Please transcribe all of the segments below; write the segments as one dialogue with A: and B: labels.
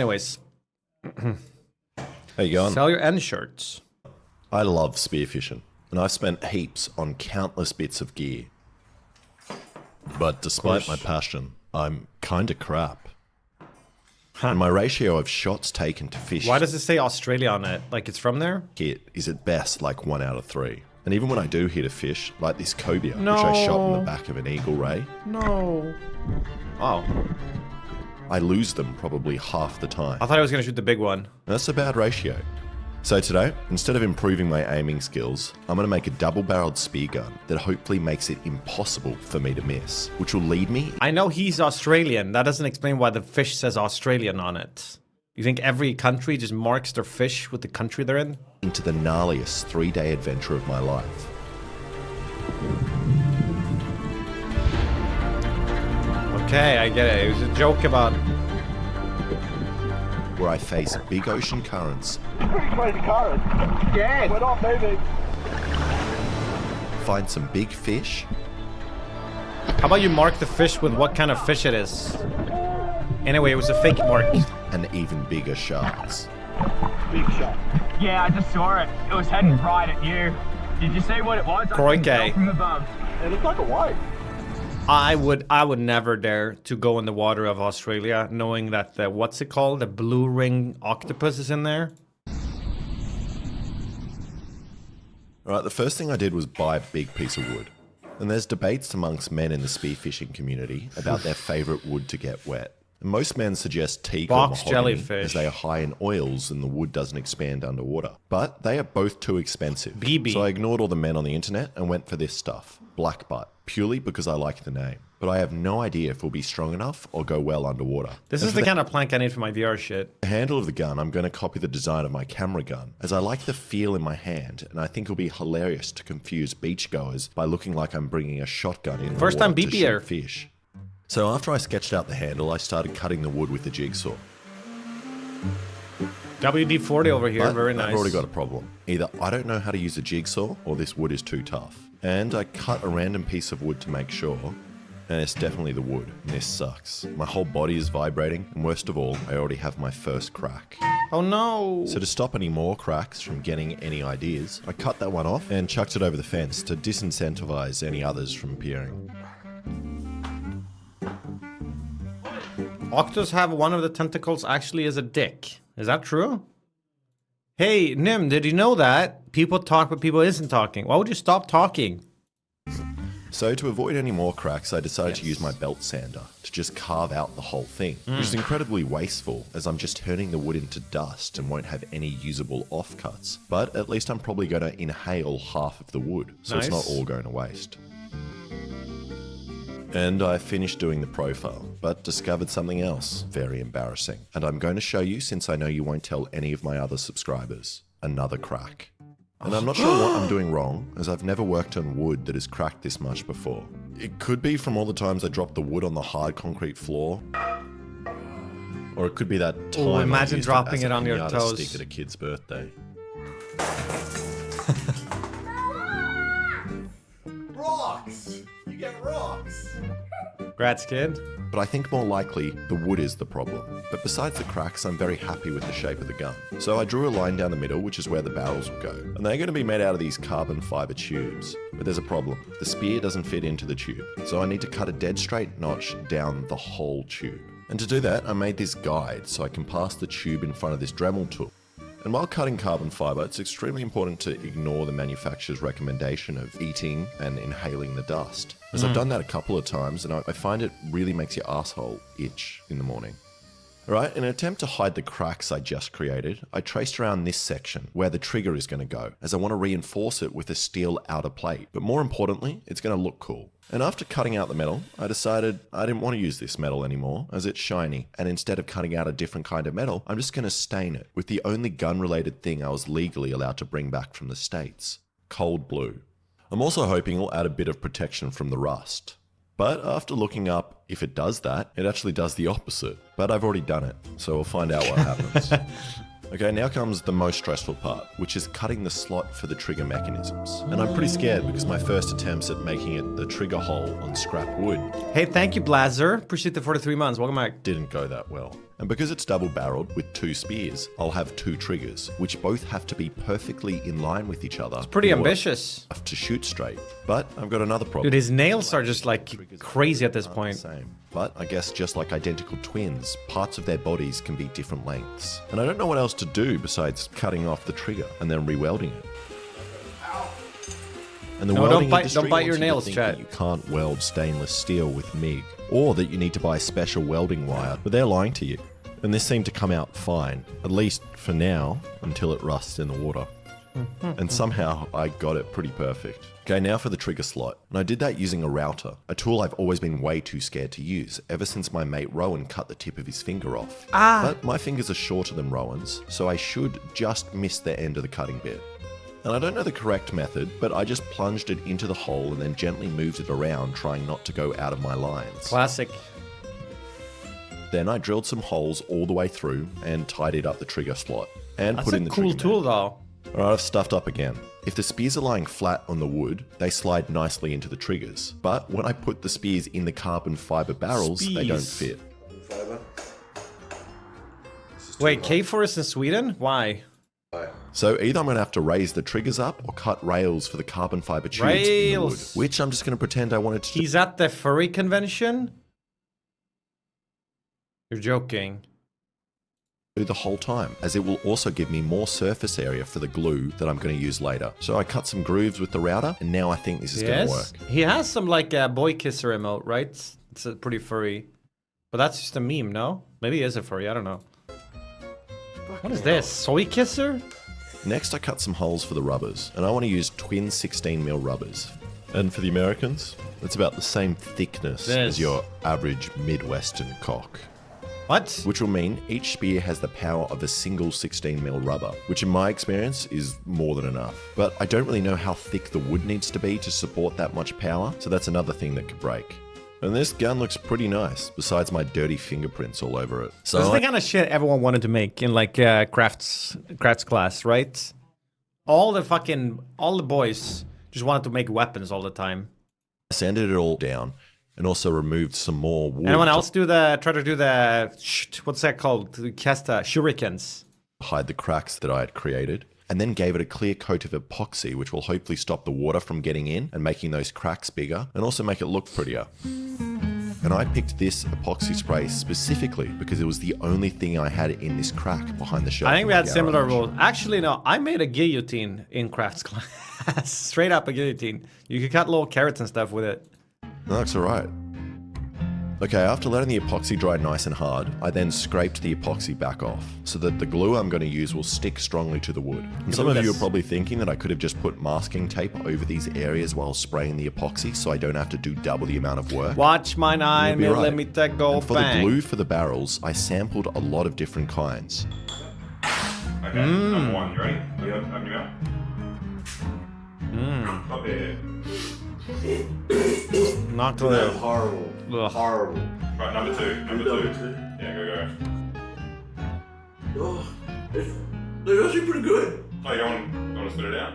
A: Anyways.
B: How you going?
A: Sell your end shirts.
B: I love spearfishing, and I've spent heaps on countless bits of gear. But despite my passion, I'm kinda crap. And my ratio of shots taken to fish
A: Why does it say Australia on it? Like it's from there?
B: hit is at best like 1 out of 3. And even when I do hit a fish, like this cobia, which I shot in the back of an eagle ray,
A: No. Oh.
B: I lose them probably half the time.
A: I thought I was gonna shoot the big one.
B: That's a bad ratio. So today, instead of improving my aiming skills, I'm going to make a double-barreled spear gun that hopefully makes it impossible for me to miss, which will lead me
A: I know he's Australian. That doesn't explain why the fish says Australian on it. You think every country just marks their fish with the country they're in?
B: into the gnarliest 3-day adventure of my life.
A: Okay, I get it. It was a joke about...
B: Where I face big ocean currents,
C: Pretty crazy current. Yeah. We're not moving.
B: find some big fish,
A: How about you mark the fish with what kind of fish it is? Anyway, it was a fake mark.
B: and even bigger sharks.
C: Big shot.
D: Yeah, I just saw it. It was heading right at you. Did you see what it was? I couldn't
A: Crikey.
D: tell from above.
C: It looks like a white.
A: I would never dare to go in the water of Australia knowing that the, what's it called? The blue ring octopus is in there.
B: Alright, the first thing I did was buy a big piece of wood. And there's debates amongst men in the spearfishing community about their favourite wood to get wet. And most men suggest teak or
A: Box
B: mahogany
A: jellyfish.
B: as they are high in oils and the wood doesn't expand underwater. But they are both too expensive.
A: BB.
B: So I ignored all the men on the internet and went for this stuff, black butt, purely because I like the name. But I have no idea if it'll be strong enough or go well underwater.
A: This
B: And
A: is
B: for
A: the kind of plank I need for my VR shit.
B: the handle of the gun, I'm going to copy the design of my camera gun, as I like the feel in my hand, and I think it'll be hilarious to confuse beachgoers by looking like I'm bringing a shotgun in the
A: First time
B: water to
A: beep here.
B: shoot fish. So after I sketched out the handle, I started cutting the wood with the jigsaw.
A: WD-40 over here,
B: But
A: very nice.
B: I've already got a problem. Either I don't know how to use a jigsaw, or this wood is too tough. And I cut a random piece of wood to make sure, and it's definitely the wood. And this sucks. My whole body is vibrating, and worst of all, I already have my first crack.
A: Oh no!
B: So to stop any more cracks from getting any ideas, I cut that one off and chucked it over the fence to disincentivize any others from appearing.
A: Octos have one of the tentacles actually as a dick. Is that true? Hey, Nim, did you know that? People talk, but people isn't talking. Why would you stop talking?
B: So to avoid any more cracks, I decided to use my belt sander to just carve out the whole thing, which is incredibly wasteful as I'm just turning the wood into dust and won't have any usable offcuts. But at least I'm probably going to inhale half of the wood, so it's not
A: Nice.
B: all going to waste. And I finished doing the profile, but discovered something else very embarrassing. And I'm going to show you since I know you won't tell any of my other subscribers. Another crack. And I'm not sure what I'm doing wrong, as I've never worked on wood that has cracked this much before. It could be from all the times I dropped the wood on the hard concrete floor. Or it could be that time I
A: imagine
B: used
A: dropping
B: as a
A: it on your
B: pinata
A: toes.
B: stick at a kid's birthday.
E: Rocks! You get rocks!
A: Grats, kid.
B: But I think more likely, the wood is the problem. But besides the cracks, I'm very happy with the shape of the gun. So I drew a line down the middle, which is where the barrels will go. And they're going to be made out of these carbon fiber tubes. But there's a problem. The spear doesn't fit into the tube. So I need to cut a dead straight notch down the whole tube. And to do that, I made this guide so I can pass the tube in front of this Dremel tool. And while cutting carbon fiber, it's extremely important to ignore the manufacturer's recommendation of eating and inhaling the dust. As I've done that a couple of times, and I find it really makes your asshole itch in the morning. Alright, in an attempt to hide the cracks I just created, I traced around this section where the trigger is going to go, as I want to reinforce it with a steel outer plate. But more importantly, it's going to look cool. And after cutting out the metal, I decided I didn't want to use this metal anymore, as it's shiny. And instead of cutting out a different kind of metal, I'm just going to stain it with the only gun-related thing I was legally allowed to bring back from the States. Cold blue. I'm also hoping it'll add a bit of protection from the rust. But after looking up if it does that, it actually does the opposite. But I've already done it, so we'll find out what happens. Okay, now comes the most stressful part, which is cutting the slot for the trigger mechanisms. And I'm pretty scared because my first attempts at making it the trigger hole on scrap wood
A: Hey, thank you, Blazer. Appreciate the 43 months. Welcome back.
B: didn't go that well. And because it's double barreled with 2 spears, I'll have 2 triggers, which both have to be perfectly in line with each other. It's
A: pretty ambitious.
B: To shoot straight. But I've got another problem.
A: Dude, his nails are just like crazy at this point.
B: Same. But I guess just like identical twins, parts of their bodies can be different lengths. And I don't know what else to do besides cutting off the trigger and then re-welding it. And the welding industry
A: don't bite your
B: wants you to
A: nails,
B: think
A: chat.
B: that you can't weld stainless steel with MIG, or that you need to buy special welding wire, but they're lying to you. And this seemed to come out fine, at least for now, until it rusts in the water. And somehow I got it pretty perfect. Okay, now for the trigger slot. And I did that using a router, a tool I've always been way too scared to use, ever since my mate Rowan cut the tip of his finger off. But my fingers are shorter than Rowan's, so I should just miss the end of the cutting bit. And I don't know the correct method, but I just plunged it into the hole and then gently moved it around, trying not to go out of my lines.
A: Classic.
B: Then I drilled some holes all the way through and tidied up the trigger slot. And
A: That's
B: put in
A: a
B: the
A: cool
B: trigger
A: tool,
B: mount.
A: though.
B: Alright, I've stuffed up again. If the spears are lying flat on the wood, they slide nicely into the triggers. But when I put the spears in the carbon fiber barrels, they don't
A: Spears.
B: fit.
A: Wait, K4 is in Sweden? Why?
B: So either I'm going to have to raise the triggers up or cut rails for the carbon fiber tubes in the wood,
A: Rails.
B: which I'm just going to pretend I wanted to do.
A: He's at the furry convention? You're joking.
B: The whole time, as it will also give me more surface area for the glue that I'm going to use later. So I cut some grooves with the router, and now I think this is going to work.
A: He has some like boy kisser emote, right? It's a pretty furry. But that's just a meme, no? Maybe he is a furry, I don't know. What is this? Soy kisser?
B: Next, I cut some holes for the rubbers, and I want to use twin 16mm rubbers. And for the Americans, it's about the same thickness as your average Midwestern cock.
A: What?
B: Which will mean each spear has the power of a single 16mm rubber, which in my experience is more than enough. But I don't really know how thick the wood needs to be to support that much power, so that's another thing that could break. And this gun looks pretty nice, besides my dirty fingerprints all over it. So
A: This is the kind of shit everyone wanted to make in like crafts class, right? All the boys just wanted to make weapons all the time.
B: I sanded it all down and also removed some more wood.
A: Anyone else try to do the what's that called? To cast shurikens.
B: Hide the cracks that I had created, and then gave it a clear coat of epoxy, which will hopefully stop the water from getting in and making those cracks bigger, and also make it look prettier. And I picked this epoxy spray specifically because it was the only thing I had in this crack behind the shelf.
A: I think we
B: in my
A: had similar
B: garage.
A: rules. Actually, no, I made a guillotine in crafts class. Straight up a guillotine. You could cut little carrots and stuff with it.
B: No, that's alright. Okay, after letting the epoxy dry nice and hard, I then scraped the epoxy back off so that the glue I'm going to use will stick strongly to the wood. And some of you are probably thinking that I could have just put masking tape over these areas while spraying the epoxy so I don't have to do double the amount of work.
A: Watch my 9mm
B: Right.
A: go
B: And for
A: bang.
B: the glue for the barrels, I sampled a lot of different kinds.
F: Okay, number 1, you ready? You open your mouth. Stop there.
A: Not glue.
E: Horrible.
A: Ugh.
E: Horrible.
F: Right, number 2. Number 2. Yeah, go.
E: Oh, they're actually pretty good.
F: Oh, you want to spit it out?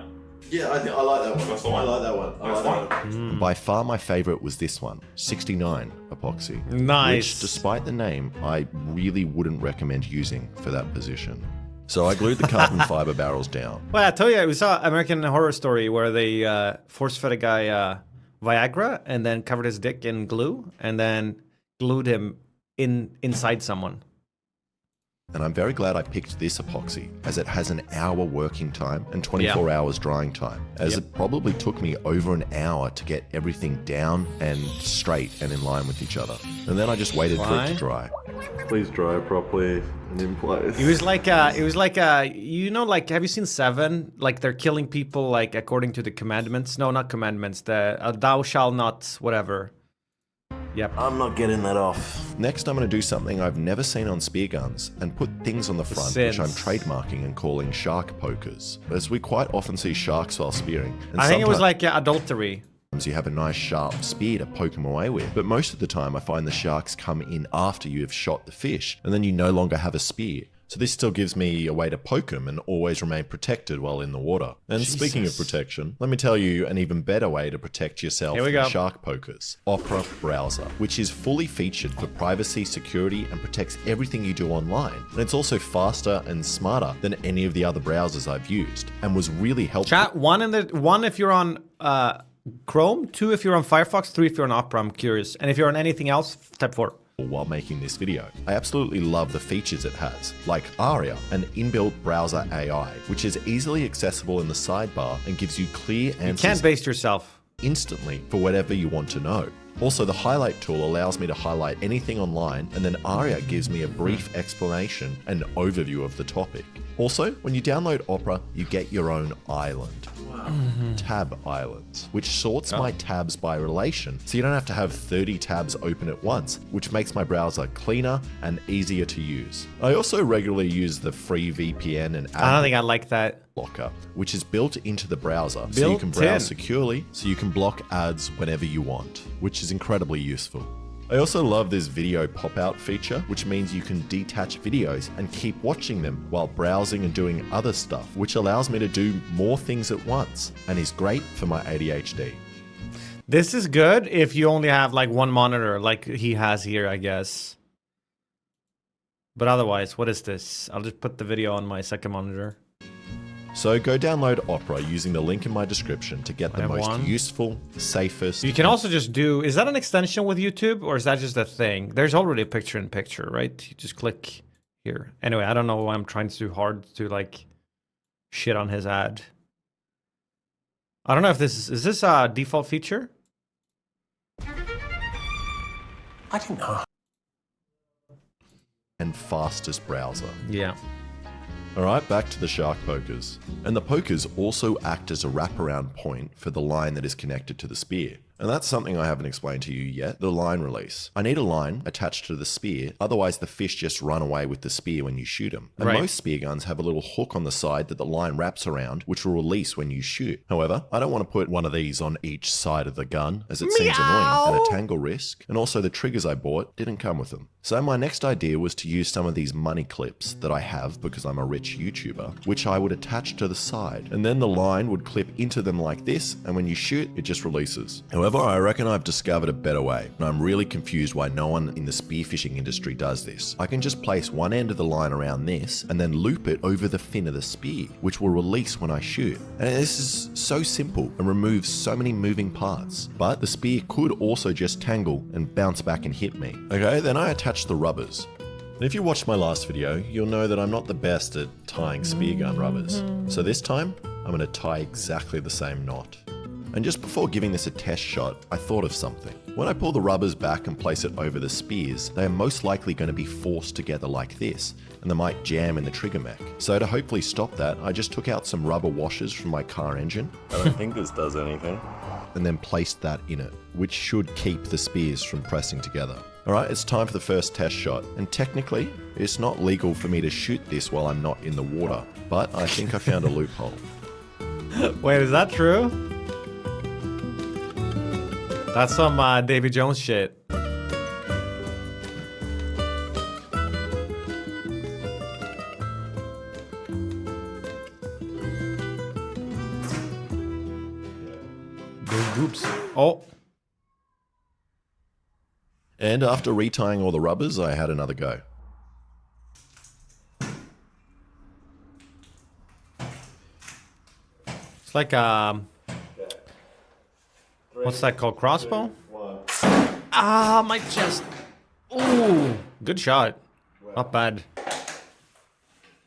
E: Yeah, I like that one.
F: That's the one.
E: I like that one. I
F: That's
E: like that
F: one.
E: one.
B: And by far my favorite was this one, 69 epoxy.
A: Nice.
B: Which, despite the name, I really wouldn't recommend using for that position. So I glued the carbon fiber barrels down.
A: Well, I tell you, we saw American Horror Story where they force-fed a guy Viagra and then covered his dick in glue and then glued him inside someone.
B: And I'm very glad I picked this epoxy, as it has an hour working time and 24 hours drying time, as it probably took me over an hour to get everything down and straight and in line with each other. And then I just waited for it to dry.
G: Please dry properly and in place.
A: It was like, you know, like, have you seen Seven? Like, they're killing people, like, according to the commandments. No, not commandments. The thou shalt not, whatever. Yep.
E: I'm not getting that off.
B: Next, I'm going to do something I've never seen on spear guns and put things on the front which I'm trademarking and calling shark pokers, as we quite often see sharks while spearing. And
A: I think it was
B: sometimes
A: like adultery.
B: you have a nice sharp spear to poke them away with, but most of the time I find the sharks come in after you have shot the fish, and then you no longer have a spear. So this still gives me a way to poke them and always remain protected while in the water. And speaking of protection, let me tell you an even better way to protect yourself from shark pokers. Opera Browser, which is fully featured for privacy, security, and protects everything you do online. And it's also faster and smarter than any of the other browsers I've used, and was really helpful.
A: Chat, one if you're on Chrome, 2 if you're on Firefox, 3 if you're on Opera, I'm curious. And if you're on anything else, type 4.
B: While making this video. I absolutely love the features it has, like Aria, an inbuilt browser AI, which is easily accessible in the sidebar and gives you clear answers.
A: You can't base yourself
B: Instantly for whatever you want to know. Also, the highlight tool allows me to highlight anything online, and then Aria gives me a brief explanation and overview of the topic. Also, when you download Opera, you get your own island. Tab islands, which sorts my tabs by relation, so you don't have to have 30 tabs open at once, which makes my browser cleaner and easier to use. I also regularly use the free VPN and
A: I don't think I like that.
B: blocker, which is built into the browser, so you can browse securely, so you can block ads whenever you want, which is incredibly useful. I also love this video pop-out feature, which means you can detach videos and keep watching them while browsing and doing other stuff, which allows me to do more things at once and is great for my ADHD.
A: This is good if you only have like one monitor, like he has here, I guess. But otherwise, what is this? I'll just put the video on my second monitor.
B: So go download Opera using the link in my description to get the most useful, safest...
A: You can also just do... Is that an extension with YouTube, or is that just a thing? There's already a picture-in-picture, right? You just click here. Anyway, I don't know why I'm trying too hard to, like, shit on his ad. I don't know if this is... Is this a default feature?
E: I don't know.
B: And fastest browser.
A: Yeah.
B: Alright, back to the shark pokers. And the pokers also act as a wraparound point for the line that is connected to the spear. And that's something I haven't explained to you yet, the line release. I need a line attached to the spear, otherwise the fish just run away with the spear when you shoot them. And most spear guns have a little hook on the side that the line wraps around, which will release when you shoot. However, I don't want to put one of these on each side of the gun, as it seems annoying and a tangle risk, and also the triggers I bought didn't come with them. So my next idea was to use some of these money clips that I have because I'm a rich YouTuber, which I would attach to the side, and then the line would clip into them like this, and when you shoot, it just releases. However, I reckon I've discovered a better way, and I'm really confused why no one in the spearfishing industry does this. I can just place one end of the line around this, and then loop it over the fin of the spear, which will release when I shoot. And this is so simple and removes so many moving parts. But the spear could also just tangle and bounce back and hit me. Okay, then I attach the rubbers. And if you watched my last video, you'll know that I'm not the best at tying spear gun rubbers. So this time, I'm going to tie exactly the same knot. And just before giving this a test shot, I thought of something. When I pull the rubbers back and place it over the spears, they are most likely going to be forced together like this, and they might jam in the trigger mech. So to hopefully stop that, I just took out some rubber washers from my car engine.
G: I don't think this does anything.
B: And then placed that in it, which should keep the spears from pressing together. Alright, it's time for the first test shot, and technically, it's not legal for me to shoot this while I'm not in the water, but I think I found a loophole.
A: Wait, is that true? That's some Davy Jones shit. Oops. Oh.
B: And after retying all the rubbers, I had another go.
A: It's like what's that called? Crossbow? Ah, my chest. Ooh, good shot. Not bad.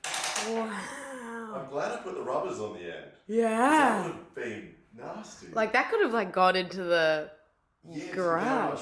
G: I'm glad I put the rubbers on the end.
H: Yeah.
G: That would have been nasty.
H: Like that could have like got into the garage.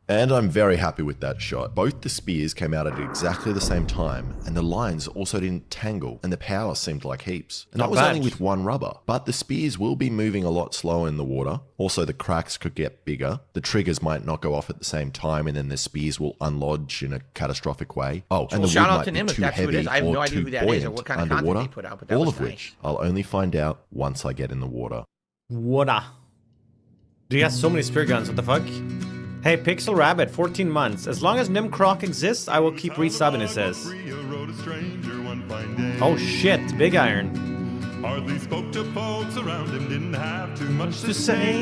B: And I'm very happy with that shot. Both the spears came out at exactly the same time, and the lines also didn't tangle, and the power seemed like heaps. And that was only with one rubber, but the spears will be moving a lot slower in the water. Also, the cracks could get bigger. The triggers might not go off at the same time, and then the spears will unlodge in a catastrophic way. Oh, and the wood might be too heavy or too buoyant underwater, all of which I'll only find out once I get in the water.
A: Water. Dude, he has so many spear guns, what the fuck? Hey, Pixel Rabbit, 14 months. As long as NymN exists, I will keep resubbing, it says.
F: stranger one fine day.
A: Oh shit, big iron.
F: Hardly spoke to folks around him, didn't have too much
A: To
F: to
A: say.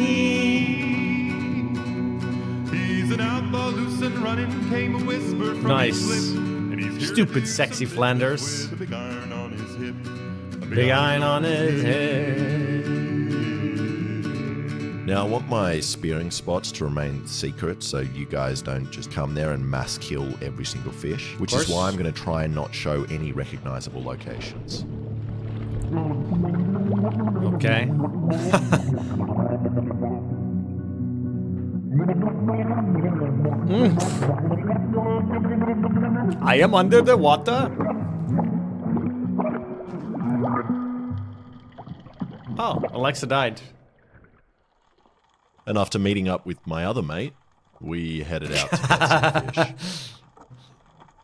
F: He's an outlaw, loose and running, came a whisper from
A: Nice.
F: his lips. And he's here
A: Stupid
F: to do
A: sexy
F: some
A: Flanders.
F: business with a big iron on his hip. A
A: Big iron on his head.
B: Now, I want my spearing spots to remain secret so you guys don't just come there and mass kill every single fish, which is
A: course.
B: why I'm going to try and not show any recognizable locations.
A: Okay. I am under the water. Oh, Alexa died.
B: And after meeting up with my other mate, we headed out to get some fish.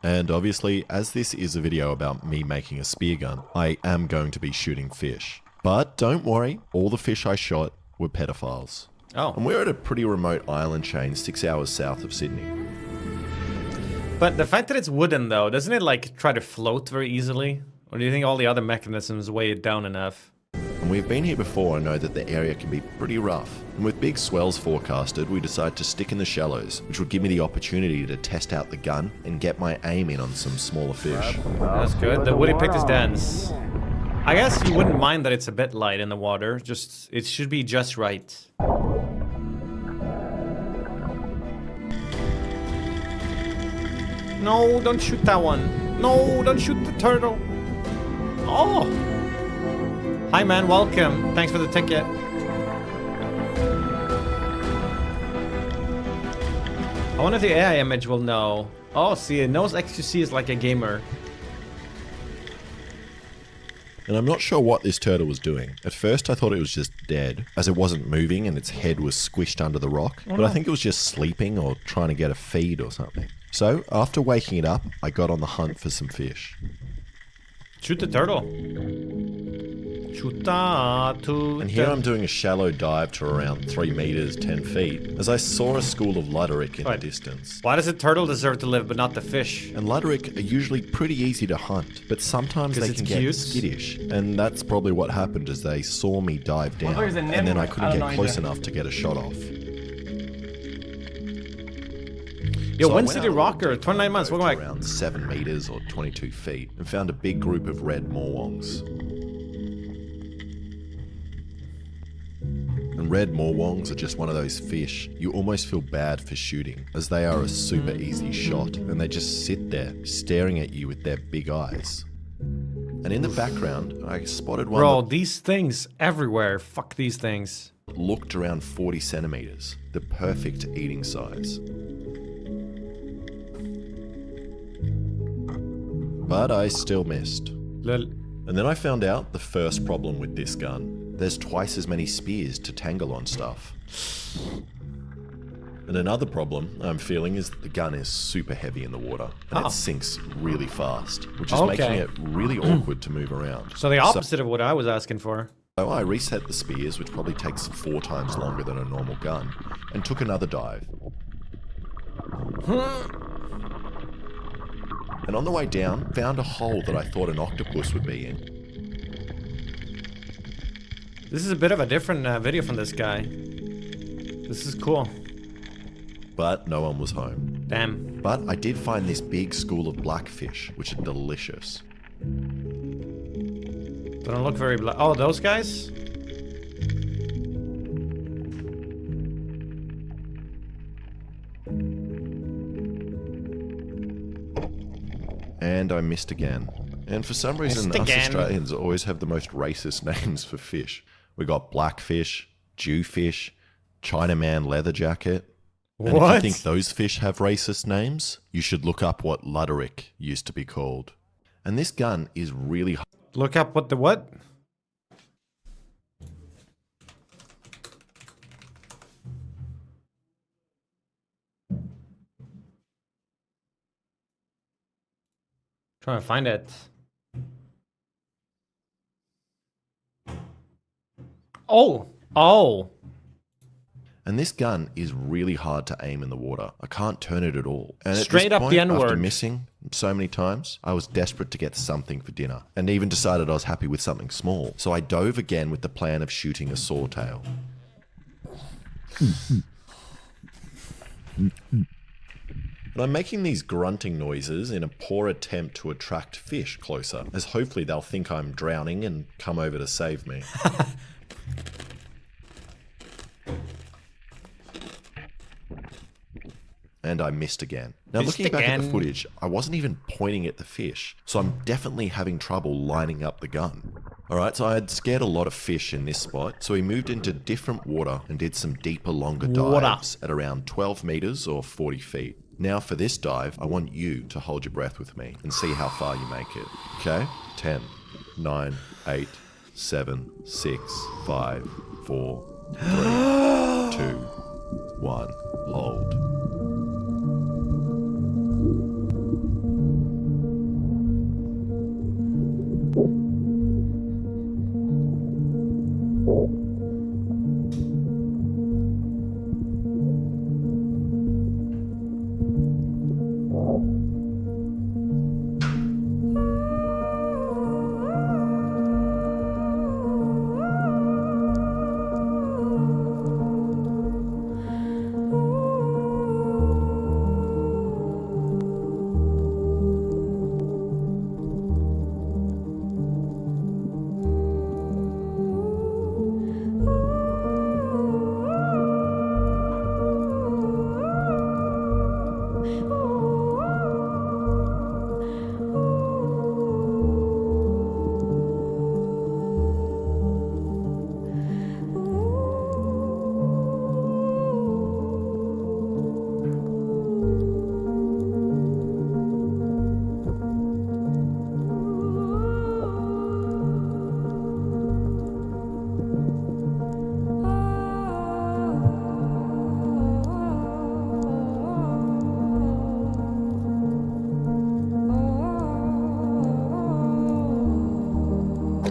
B: And obviously, as this is a video about me making a spear gun, I am going to be shooting fish. But don't worry, all the fish I shot were pedophiles. And
A: Oh,
B: we're at a pretty remote island chain 6 hours south of Sydney.
A: but the fact that it's wooden though, doesn't it like try to float very easily? Or do you think all the other mechanisms weigh it down enough?
B: And we've been here before and know that the area can be pretty rough. And with big swells forecasted, we decided to stick in the shallows, which would give me the opportunity to test out the gun and get my aim in on some smaller fish.
A: That's good. The Woody picked his dance. I guess you wouldn't mind that it's a bit light in the water. Just, it should be just right. No, don't shoot that one. No, don't shoot the turtle. Oh. Hi, man. Welcome. Thanks for the ticket. I wonder if the AI image will know. Oh, see, it knows XQC is like a gamer.
B: And I'm not sure what this turtle was doing. At first I thought it was just dead, as it wasn't moving and its head was squished under the rock. But I think it was just sleeping or trying to get a feed or something. So, after waking it up, I got on the hunt for some fish.
A: Shoot the turtle. Shoot the
B: And here I'm doing a shallow dive to around 3 meters, 10 feet, as I saw a school of luderick in the
A: Right.
B: distance.
A: Why does a turtle deserve to live but not the fish?
B: And luderick are usually pretty easy to hunt, but sometimes
A: 'Cause
B: they
A: it's
B: can get
A: cute?
B: skittish. And that's probably what happened as they saw me dive down,
D: there's a
B: and then I
D: NymN.
B: couldn't
D: I don't
B: get
D: know
B: close
D: either.
B: enough to get a shot off.
A: Yo,
B: So I
A: Wind
B: went
A: City
B: out a
A: Rocker,
B: little
A: 29 months,
B: deeper,
A: welcome
B: to
A: back.
B: around 7 meters or 22 feet, and found a big group of red morwongs. And red morwongs are just one of those fish you almost feel bad for shooting, as they are a super easy shot, and they just sit there staring at you with their big eyes. And in the background, I spotted one
A: Bro,
B: that
A: these things everywhere. Fuck these things.
B: looked around 40 centimeters, the perfect eating size. But I still missed.
A: Lol.
B: And then I found out the first problem with this gun. There's twice as many spears to tangle on stuff. And another problem I'm feeling is that the gun is super heavy in the water, and
A: Oh.
B: it sinks really fast, which is
A: Okay.
B: making it really awkward to move around.
A: So the opposite of what I was asking for.
B: So I reset the spears, which probably takes 4 times longer than a normal gun, and took another dive. And on the way down, found a hole that I thought an octopus would be in.
A: This is a bit of a different video from this guy. This is cool.
B: But no one was home.
A: Damn.
B: But I did find this big school of blackfish, which are delicious.
A: Don't look very black. Oh, those guys?
B: And I missed again. And for some reason,
A: Missed
B: us
A: again.
B: Australians always have the most racist names for fish. We got blackfish, jewfish, Chinaman leather jacket. And if you
A: What?
B: think those fish have racist names, you should look up what luderick used to be called. And this gun is really
A: Look up what the what? Trying to find it. Oh, oh.
B: And this gun is really hard to aim in the water. I can't turn it at all. And at
A: Straight
B: this
A: up
B: point,
A: the N-word.
B: after missing so many times, I was desperate to get something for dinner, and even decided I was happy with something small. So I dove again with the plan of shooting a swordtail. And I'm making these grunting noises in a poor attempt to attract fish closer, as hopefully they'll think I'm drowning and come over to save me. And I missed again. Now,
A: Missed
B: looking back at the
A: again.
B: footage, I wasn't even pointing at the fish, so I'm definitely having trouble lining up the gun. Alright, so I had scared a lot of fish in this spot, so we moved into different water and did some deeper, longer
A: Water.
B: dives at around 12 meters or 40 feet. Now for this dive, I want you to hold your breath with me and see how far you make it. Okay? 10, 9, 8, 7, 6, 5, 4, 3, 2, 1. Hold.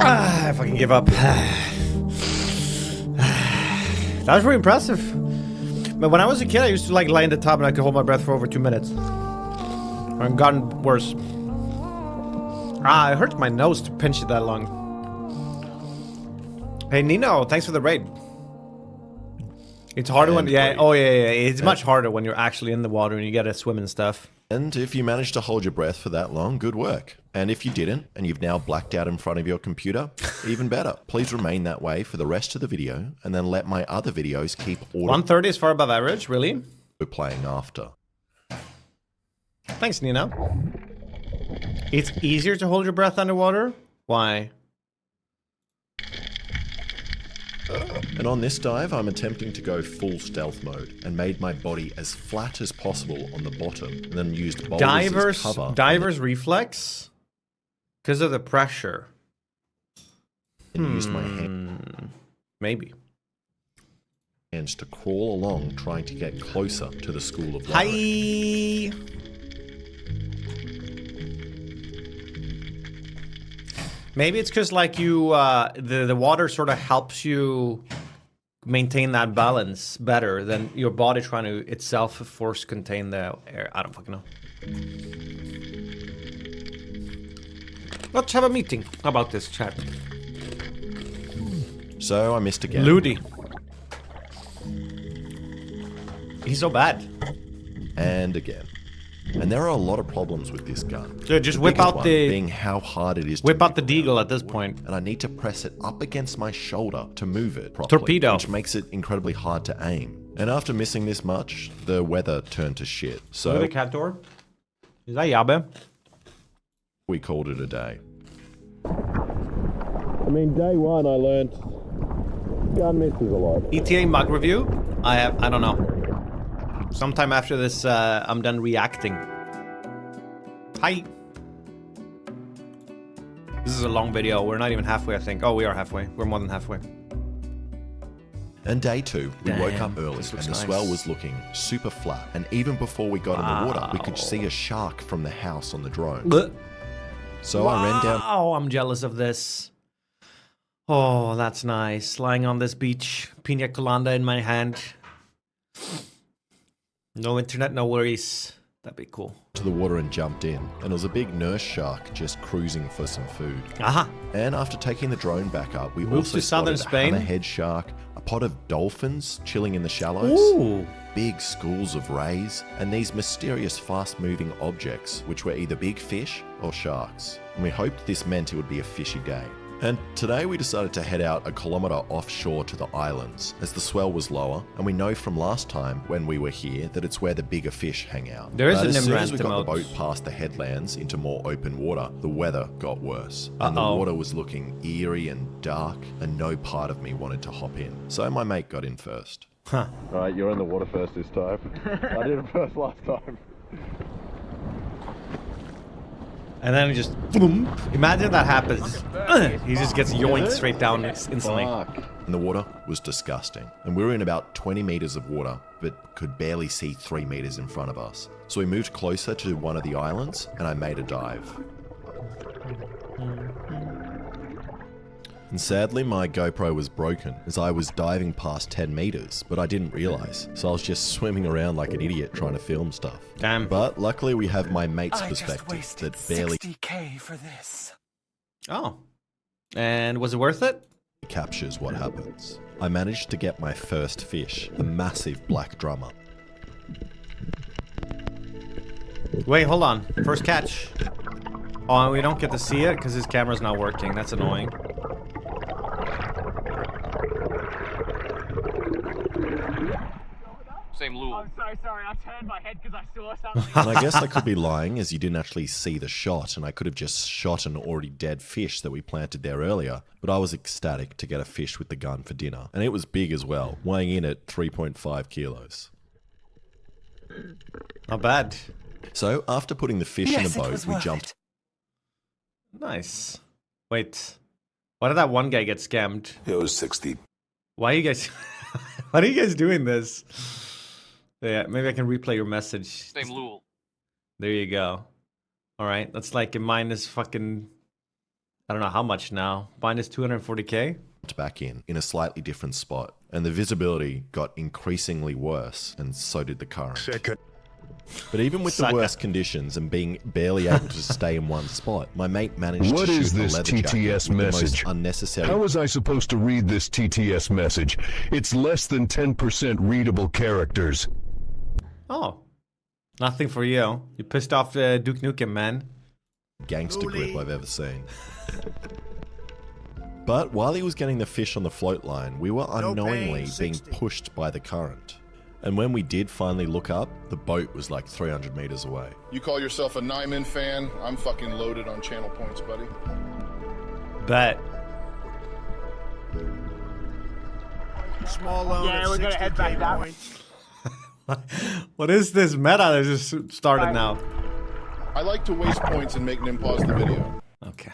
A: I fucking give up. That was pretty impressive. But when I was a kid, I used to like lie in the tub and I could hold my breath for over 2 minutes. I've gotten worse. It hurts my nose to pinch it that long. Hey Nino, thanks for the raid. It's harder when, yeah, oh yeah, it's much harder when you're actually in the water and you gotta swim and stuff.
B: And if you managed to hold your breath for that long, good work. And if you didn't, and you've now blacked out in front of your computer, even better. Please remain that way for the rest of the video, and then let my other videos keep auto
A: 130 is far above average, really?
B: playing after.
A: Thanks, Nino. It's easier to hold your breath underwater? Why?
B: And on this dive, I'm attempting to go full stealth mode, and made my body as flat as possible on the bottom, and then used boulders as cover.
A: Diver's reflex? Because of the pressure.
B: And used my hand.
A: Maybe.
B: Hands to crawl along, trying to get closer to the school of
A: Hi.
B: light.
A: Maybe it's because like you, the water sort of helps you maintain that balance better than your body trying to itself force contain the air. I don't fucking know. Let's have a meeting about this, chat.
B: So I missed again.
A: Ludi. He's so bad.
B: And again. And there are a lot of problems with this gun.
A: Dude, just
B: The
A: whip
B: biggest
A: out
B: one
A: the...
B: being how hard it is to
A: Whip out the
B: move
A: deagle
B: around
A: at this
B: the
A: point.
B: wood. And I need to press it up against my shoulder to move it properly.
A: Torpedo.
B: Which makes it incredibly hard to aim. And after missing this much, the weather turned to shit. So
A: Look at the cat door. Is that Yabe?
B: we called it a day.
C: I mean, day one I learned gun misses a lot.
A: ETA mug review? I don't know. Sometime after this, I'm done reacting. Hi. This is a long video. We're not even halfway, I think. Oh, we are halfway. We're more than halfway.
B: And day two, we woke up early and
A: this
B: the
A: looks nice.
B: swell was looking super flat. And even before we got in the water, we could see a shark from the house on the drone. So I ran down.
A: Oh, I'm jealous of this. Oh, that's nice. Lying on this beach, pina colada in my hand. No internet, no worries. That'd be cool.
B: To the water and jumped in, and it was a big nurse shark just cruising for some food.
A: Aha.
B: And after taking the drone back up, we
A: Moved
B: also
A: to southern
B: spotted a
A: Spain.
B: hammerhead shark, a pod of dolphins chilling in the shallows,
A: Ooh.
B: big schools of rays, and these mysterious fast-moving objects, which were either big fish or sharks. And we hoped this meant it would be a fishy day. And today we decided to head out a kilometre offshore to the islands, as the swell was lower, and we know from last time when we were here that it's where the bigger fish hang out.
A: There is
B: But
A: an
B: as soon
A: NymN
B: as we got the
A: emote.
B: boat past the headlands into more open water, the weather got worse. And the
A: Uh-oh.
B: water was looking eerie and dark, and no part of me wanted to hop in. So my mate got in first.
A: Huh.
C: Alright, you're in the water first this time. I did it first last time.
A: And then just boom. Imagine that happens. He just gets yoinked straight down instantly.
C: Fuck.
B: And the water was disgusting. And we were in about 20 meters of water, but could barely see 3 meters in front of us. So we moved closer to one of the islands, and I made a dive. And sadly, my GoPro was broken as I was diving past 10 meters, but I didn't realize. So I was just swimming around like an idiot trying to film stuff.
A: Damn.
B: But luckily, we have my mate's perspective that barely
E: $60K for this.
A: Oh. And was it worth it?
B: captures what happens. I managed to get my first fish, a massive black drummer.
A: Wait, hold on. First catch. Oh, we don't get to see it because his camera's not working. That's annoying.
I: Same lure.
D: I'm so sorry, I turned my head because I saw something.
B: And I guess I could be lying as you didn't actually see the shot, and I could have just shot an already dead fish that we planted there earlier, but I was ecstatic to get a fish with the gun for dinner. And it was big as well, weighing in at 3.5 kilos.
A: Not bad.
B: So after putting the fish in a boat, we jumped.
A: Nice. Wait. Why did that one guy get scammed?
E: It was 60.
A: Why are you guys... Why are you guys doing this? Yeah, maybe I can replay your message.
I: Same lure.
A: There you go. All right, that's like a minus fucking... I don't know how much now. Minus 240k?
B: Back in a slightly different spot, and the visibility got increasingly worse, and so did the current. But even with the
A: Sucker.
B: worst conditions and being barely able to stay in one spot, my mate managed
J: What
B: to
J: is
B: shoot a
J: this
B: leather jacket
J: TTS
B: with the
J: message?
B: most unnecessary.
J: How was I supposed to read this TTS message? It's less than 10% readable characters.
A: Oh. Nothing for you. You pissed off Duke Nukem, man.
B: Gangster grip I've ever seen. But while he was getting the fish on the float line, we were unknowingly being pushed by the current. And when we did finally look up, the boat was like 300 meters away.
K: You call yourself a NymN fan? I'm fucking loaded on channel points, buddy.
A: Bet.
L: Small loan
D: Yeah,
L: of
D: we're gonna head back
L: 60K
D: that
L: points.
A: What is this meta that just started now?
K: I like to waste points and make Nim pause the video.
A: Okay.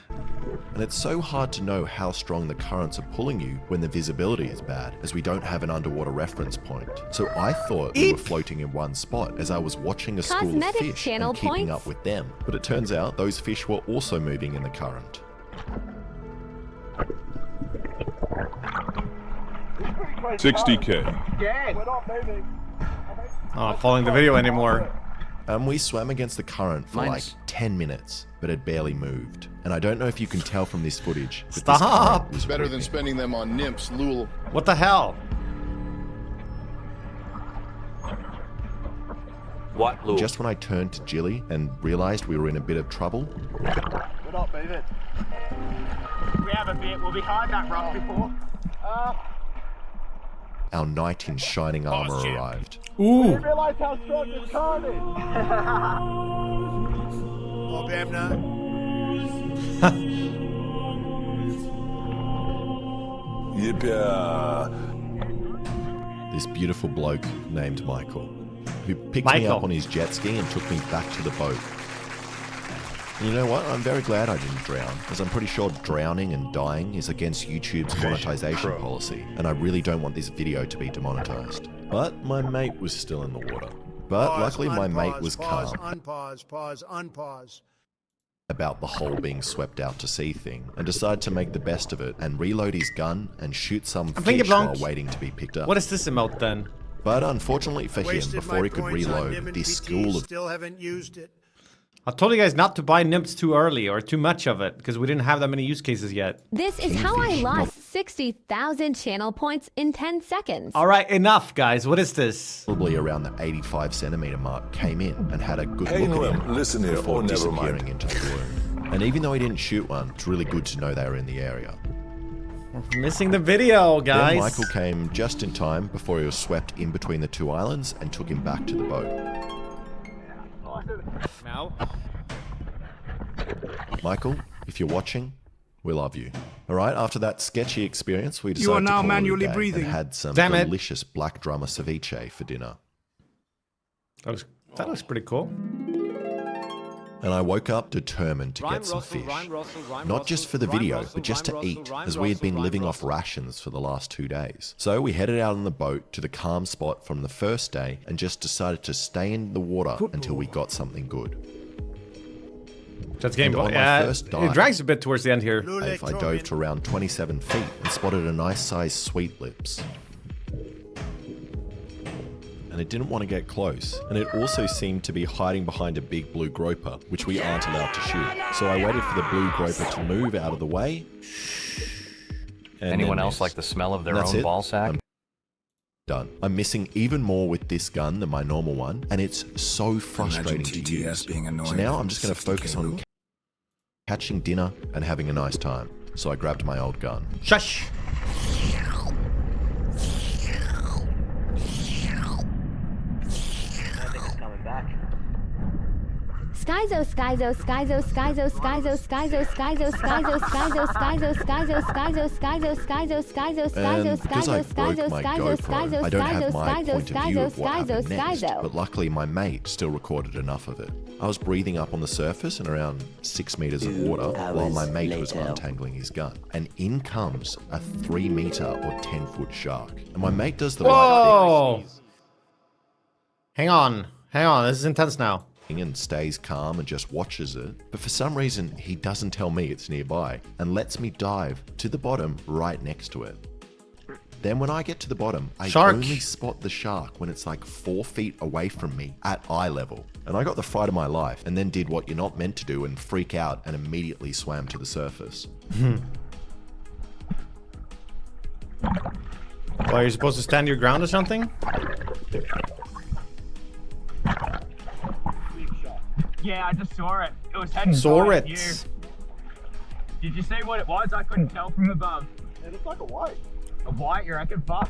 B: And it's so hard to know how strong the currents are pulling you when the visibility is bad, as we don't have an underwater reference point. So I thought we were floating in one spot as I was watching a school of
M: Cosmetic
B: fish
M: channel
B: and keeping
M: points.
B: up with them. But it turns out those fish were also moving in the current.
K: $60K.
D: Yeah.
A: Oh, not following the video anymore.
B: We swam against the current for like 10 minutes, but it barely moved. And I don't know if you can tell from this footage, but this
A: Stop!
B: current was
K: Better than
B: ripping.
K: spending them on nymphs, Lul.
A: What the hell?
I: What lure?
B: Just when I turned to Jilly and realized we were in a bit of trouble,
D: We're not moving. We have a bit. We'll be behind that rock before.
B: our knight in shining armor arrived.
A: Ooh.
D: Realise how strong this current is.
L: Oh, damn now.
B: This beautiful bloke named Michael, who picked me
A: Michael.
B: up on his jet ski and took me back to the boat. And you know what? I'm very glad I didn't drown, as I'm pretty sure drowning and dying is against YouTube's monetization policy, and I really don't want this video to be demonetized. But my mate was still in the water. But
L: Pause,
B: luckily my mate
L: unpause,
B: was
L: pause,
B: calm
L: Unpause, unpause.
B: about the whole being swept out to sea thing, and decided to make the best of it and reload his gun and shoot some
A: thinking
B: fish while
A: blank.
B: waiting to be picked up.
A: What is this emote then?
B: But unfortunately for him,
L: Wasted
B: before
L: my
B: he could
L: points on
B: reload,
L: NymN
B: this
L: PT,
B: school of
L: still haven't used it.
A: I told you guys not to buy NymNs too early or too much of it because we didn't have that many use cases yet.
I: This is how I lost 60,000 channel points in 10 seconds.
A: All right, enough, guys. What is this?
B: probably around the 85 centimeter mark came in and had a good
E: Hey,
B: look at
E: NymN,
B: him
E: listen here.
B: before
E: Oh, never
B: disappearing
E: mind.
B: into the gloom. And even though he didn't shoot one, it's really good to know they were in the area.
A: We're missing the video, guys.
B: Then Michael came just in time before he was swept in between the two islands and took him back to the boat.
A: Now.
B: Michael, if you're watching, we love you. All right, after that sketchy experience, we decided
L: You are now
B: to call it a
L: manually
B: day
L: breathing.
B: and had some
A: Damn it.
B: delicious black drummer ceviche for dinner.
A: That looks pretty cool.
B: And I woke up determined to get some fish. Not just for the video, but just to eat, as we had been living off rations for the last 2 days. So we headed out on the boat to the calm spot from the first day and just decided to stay in the water until we got something good.
A: That's game.
B: And on my
A: Yeah,
B: first
A: it
B: dive,
A: drags a bit towards the end here.
B: I dove to around 27 feet and spotted a nice sized sweet lips. And it didn't want to get close. And it also seemed to be hiding behind a big blue groper, which we aren't allowed to shoot. So I waited for the blue groper to move out of the way. And
M: Anyone
B: then
M: else
B: missed.
M: like the smell of their
B: And that's
M: own
B: it.
M: ball sack?
B: I'm done. I'm missing even more with this gun than my normal one, and it's so frustrating to use. So now I'm just going to focus on catching dinner and having a nice time. So I grabbed my old gun.
A: Shush.
I: Skyzo, Skyzo, Skyzo, Skyzo, Skyzo, Skyzo, Skyzo, Skyzo, Skyzo, Skyzo, Skyzo, Skyzo, Skyzo, Skyzo, Skyzo, Skyzo,
B: And because I
I: Skyzo,
B: broke
I: Skyzo,
B: my
I: Skyzo,
B: GoPro,
I: Skyzo,
B: I don't have
I: Skyzo,
B: my
I: Skyzo,
B: point of view
I: Skyzo,
B: of what
I: Skyzo,
B: happened next,
I: Skyzo.
B: but luckily my mate still recorded enough of it. I was breathing up on the surface in around 6 meters of water while my mate was untangling his gun. And in comes a 3 meter or 10-foot shark. And my mate does the right
A: Whoa! Hang on. This is intense now.
B: thing and stays calm and just watches it. But for some reason, he doesn't tell me it's nearby and lets me dive to the bottom right next to it. Then when I get to the bottom, I only spot the shark when it's like 4 feet away from me at eye level. And I got the fright of my life and then did what you're not meant to do and freak out and immediately swam to the surface.
A: Well, you're supposed to stand your ground or something?
D: Yeah, I just saw it. It was heading
A: Saw
D: towards
A: it.
D: you. Did you see what it was? I couldn't tell from above. It looked like a white. A white, you reckon? Fuck.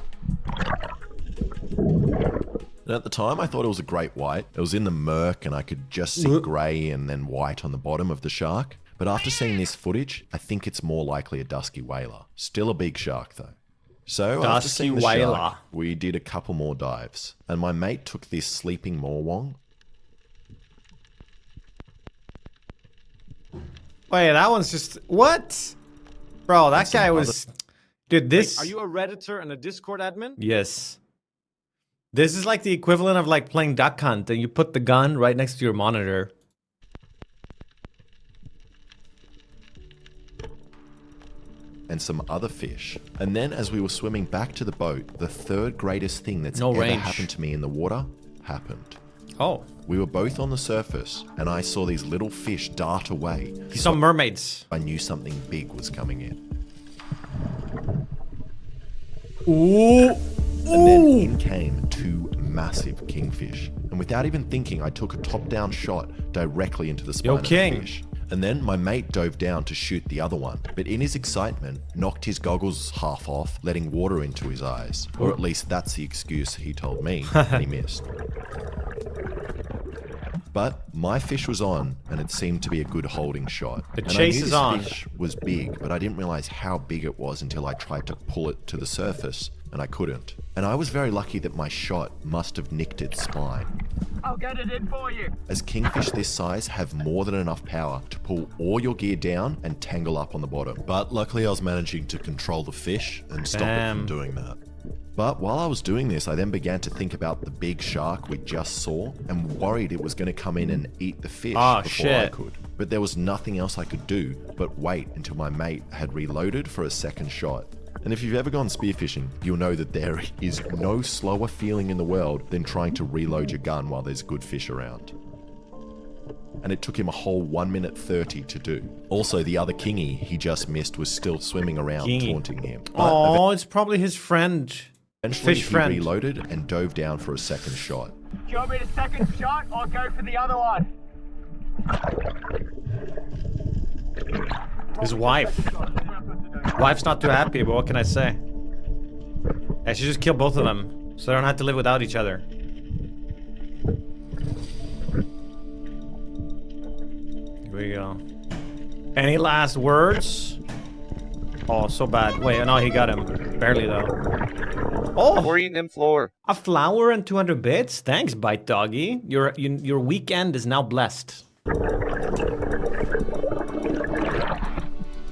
B: And at the time, I thought it was a great white. It was in the murk and I could just see grey and then white on the bottom of the shark. But after seeing this footage, I think it's more likely a dusky whaler. Still a big shark though. So after seeing the shark, we did a couple more dives. And my mate took this sleeping morwong.
A: Wait, that one's just... What? Bro, that guy was... Dude, this...
N: Wait, are you a Redditor and a Discord admin?
A: Yes. This is like the equivalent of like playing Duck Hunt and you put the gun right next to your monitor.
B: And some other fish. And then as we were swimming back to the boat, the third greatest thing that's
A: No
B: ever
A: range.
B: happened to me in the water happened.
A: Oh.
B: We were both on the surface and I saw these little fish dart away.
A: You saw mermaids.
B: I knew something big was coming in.
A: Ooh.
B: And then in came 2 massive kingfish. And without even thinking, I took a top-down shot directly into the spine of the fish. And then my mate dove down to shoot the other one, but in his excitement, knocked his goggles half off, letting water into his eyes. Or at least that's the excuse he told me, and he missed. But my fish was on, and it seemed to be a good holding shot.
A: The
B: And
A: chase
B: I knew
A: is
B: this
A: on.
B: fish was big, but I didn't realize how big it was until I tried to pull it to the surface, and I couldn't. And I was very lucky that my shot must have nicked its spine.
D: I'll get it in for you.
B: As kingfish this size have more than enough power to pull all your gear down and tangle up on the bottom. But luckily I was managing to control the fish and stop it from doing that. But while I was doing this, I then began to think about the big shark we just saw and worried it was going to come in and eat the fish before I could. But there was nothing else I could do but wait until my mate had reloaded for a second shot. And if you've ever gone spearfishing, you'll know that there is no slower feeling in the world than trying to reload your gun while there's good fish around. And it took him a whole 1 minute 30 to do. Also, the other kingy he just missed was still swimming around, taunting him.
A: Oh, it's probably his friend.
B: Eventually,
A: Fish
B: he
A: friend.
B: reloaded and dove down for a second shot.
D: Do you want me to second shot or go for the other one?
A: His wife. Wife's not too happy, but what can I say? I should just kill both of them, so they don't have to live without each other. Here we go. Any last words? Oh, so bad. Wait, no, he got him. Barely, though. Oh!
M: We're eating him floor.
A: A flower and 200 bits? Thanks, Bite Doggy. Your weekend is now blessed.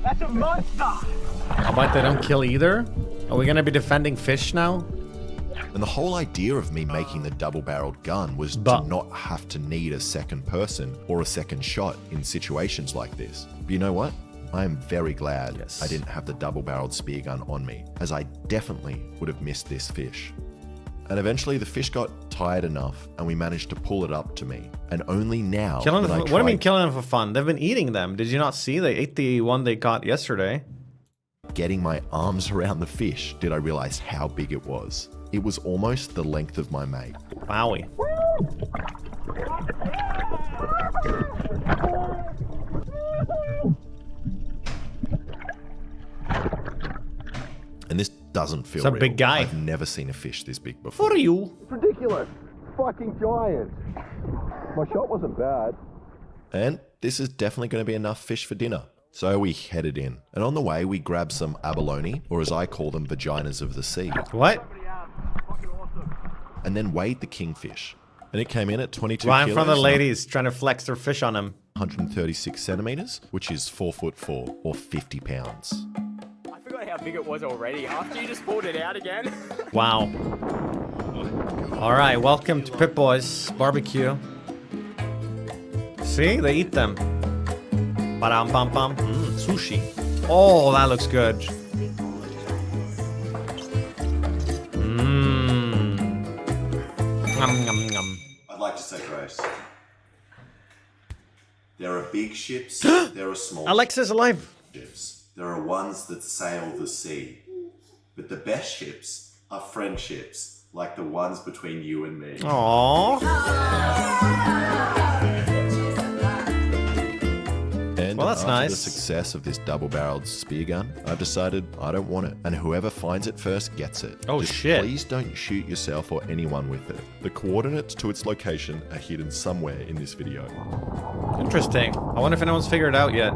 D: That's a monster!
A: How about they don't kill either? Are we gonna be defending fish now?
B: And the whole idea of me making the double-barreled gun was to not have to need a second person or a second shot in situations like this. But you know what? I am very glad I didn't have the double-barreled spear gun on me, as I definitely would have missed this fish. And eventually the fish got tired enough and we managed to pull it up to me. And only now
A: Killing
B: that
A: them
B: I
A: what do you mean
B: tried
A: killing them for fun? They've been eating them. Did you not see? They ate the one they got yesterday.
B: getting my arms around the fish did I realize how big it was. It was almost the length of my mate.
A: Wowie.
B: And this doesn't feel
A: It's a
B: real.
A: big guy.
B: I've never seen a fish this big before.
A: For you.
C: It's ridiculous. Fucking giant. My shot wasn't bad.
B: And this is definitely going to be enough fish for dinner. So we headed in. And on the way, we grabbed some abalone, or as I call them, vaginas of the sea.
A: What?
B: And then weighed the kingfish. And it came in at 22
A: right in
B: kilos.
A: front of the ladies trying to flex their fish on him.
B: 136 centimeters, which is 4'4", or 50 pounds.
D: I forgot how big it was already after you just pulled it out again.
A: Wow. All right, welcome to Pit Boys Barbecue. See, they eat them. Ba-dum bum bum. Sushi. Oh, that looks good. Nom, nom, nom.
G: I'd like to say grace. There are big ships, there are small
A: Alexa's alive.
G: ships. There are ones that sail the sea. But the best ships are friendships, like the ones between you and me.
A: Aww.
B: And
A: Well, that's
B: after
A: nice.
B: the success of this double-barreled spear gun, I've decided I don't want it. And whoever finds it first gets it.
A: Oh,
B: Just
A: shit.
B: Please don't shoot yourself or anyone with it. The coordinates to its location are hidden somewhere in this video.
A: Interesting. I wonder if anyone's figured it out yet.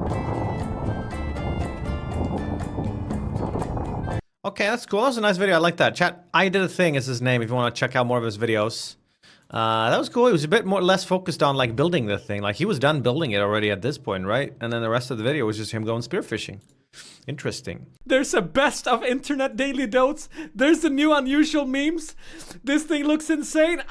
A: Okay, that's cool. That was a nice video. I like that. Chat, I Did a Thing is his name if you want to check out more of his videos. That was cool. He was a bit more less focused on like building the thing. Like he was done building it already at this point, right? And then the rest of the video was just him going spearfishing. Interesting. There's a best of internet daily dotes. There's the new unusual memes. This thing looks insane.